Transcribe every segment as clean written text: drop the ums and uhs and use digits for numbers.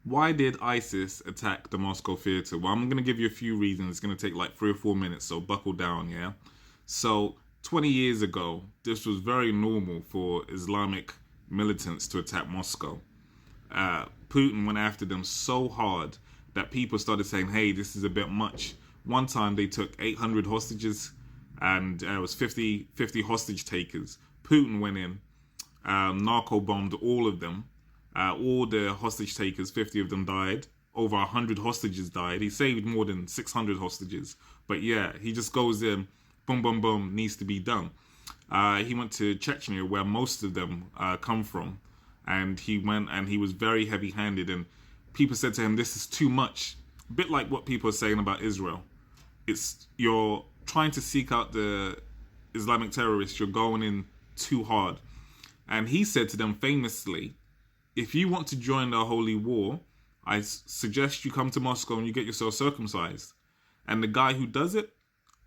Why did ISIS attack the Moscow theater? Well, I'm going to give you a few reasons. It's going to take like 3 or 4 minutes, so buckle down, yeah? So, 20 years ago, this was very normal for Islamic militants to attack Moscow. Putin went after them so hard that people started saying, hey, this is a bit much. One time they took 800 hostages and it was 50 hostage takers. Putin went in, narco bombed all of them. All the hostage takers, 50 of them died. Over 100 hostages died. He saved more than 600 hostages. But yeah, he just goes in, boom, boom, boom, needs to be done. He went to Chechnya, where most of them come from. And he went and he was very heavy handed. And people said to him, this is too much. A bit like what people are saying about Israel. You're trying to seek out the Islamic terrorists. You're going in too hard. And he said to them famously, if you want to join the holy war, I suggest you come to Moscow and you get yourself circumcised. And the guy who does it,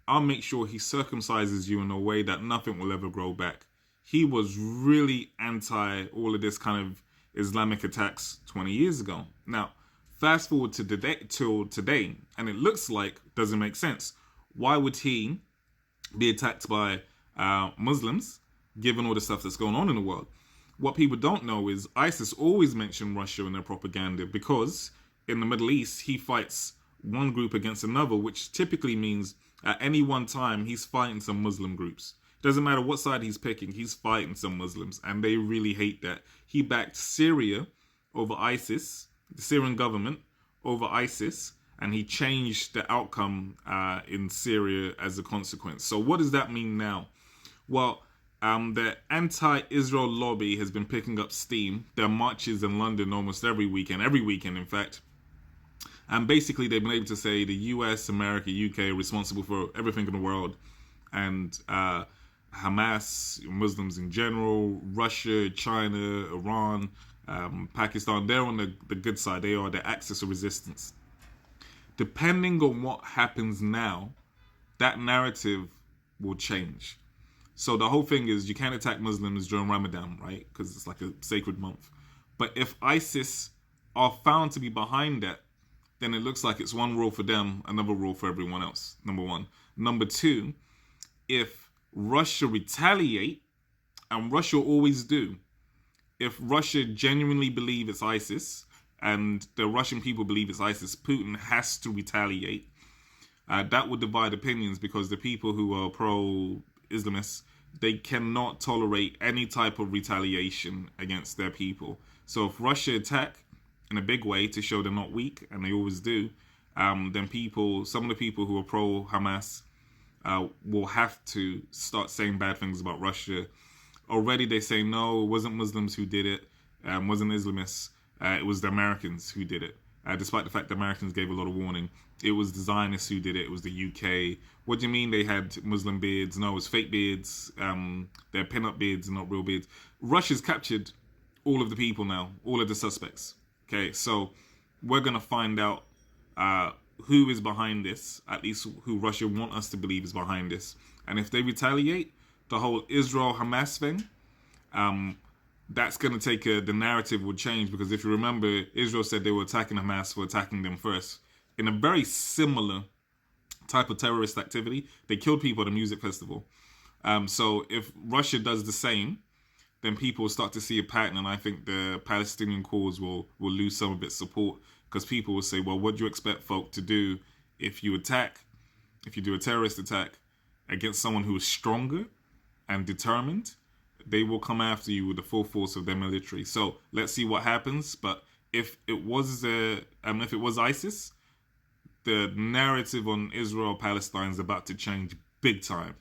I'll make sure he circumcises you in a way that nothing will ever grow back. He was really anti all of this kind of Islamic attacks 20 years ago. Now, fast forward to till today, and it looks like doesn't make sense. Why would he be attacked by Muslims, given all the stuff that's going on in the world? What people don't know is ISIS always mention Russia in their propaganda because in the Middle East, he fights one group against another, which typically means at any one time, he's fighting some Muslim groups. Doesn't matter what side he's picking, he's fighting some Muslims, and they really hate that. He backed Syria over ISIS, the Syrian government over ISIS, and he changed the outcome in Syria as a consequence. So what does that mean now? Well, the anti-Israel lobby has been picking up steam. There are marches in London almost every weekend in fact. And basically they've been able to say the US, America, UK are responsible for everything in the world. And Hamas, Muslims in general, Russia, China, Iran, Pakistan, they're on the good side. They are the axis of resistance. Depending on what happens now, that narrative will change. So the whole thing is you can't attack Muslims during Ramadan, right? Because it's like a sacred month. But if ISIS are found to be behind that, then it looks like it's one rule for them, another rule for everyone else, number one. Number two, if Russia retaliate, and Russia always do, if Russia genuinely believe it's ISIS, and the Russian people believe it's ISIS, Putin has to retaliate. That would divide opinions because the people who are pro-Islamists, they cannot tolerate any type of retaliation against their people. So if Russia attack in a big way to show they're not weak, and they always do, then some of the people who are pro-Hamas will have to start saying bad things about Russia. Already they say, no, it wasn't Muslims who did it, wasn't Islamists, it was the Americans who did it. Despite the fact the Americans gave a lot of warning. It was the Zionists who did it. It was the UK. What do you mean they had Muslim beards? No, it was fake beards. They're pin-up beards and not real beards. Russia's captured all of the people now, all of the suspects. Okay, so we're going to find out who is behind this, at least who Russia want us to believe is behind this. And if they retaliate, the whole Israel-Hamas thing, that's going to take the narrative will change, because if you remember, Israel said they were attacking Hamas for attacking them first. In a very similar type of terrorist activity, they killed people at a music festival. So if Russia does the same, then people will start to see a pattern, and I think the Palestinian cause will lose some of its support, because people will say, well, what do you expect folk to do if you do a terrorist attack against someone who is stronger and determined? They will come after you with the full force of their military. So let's see what happens. But if it was ISIS, the narrative on Israel-Palestine is about to change big time.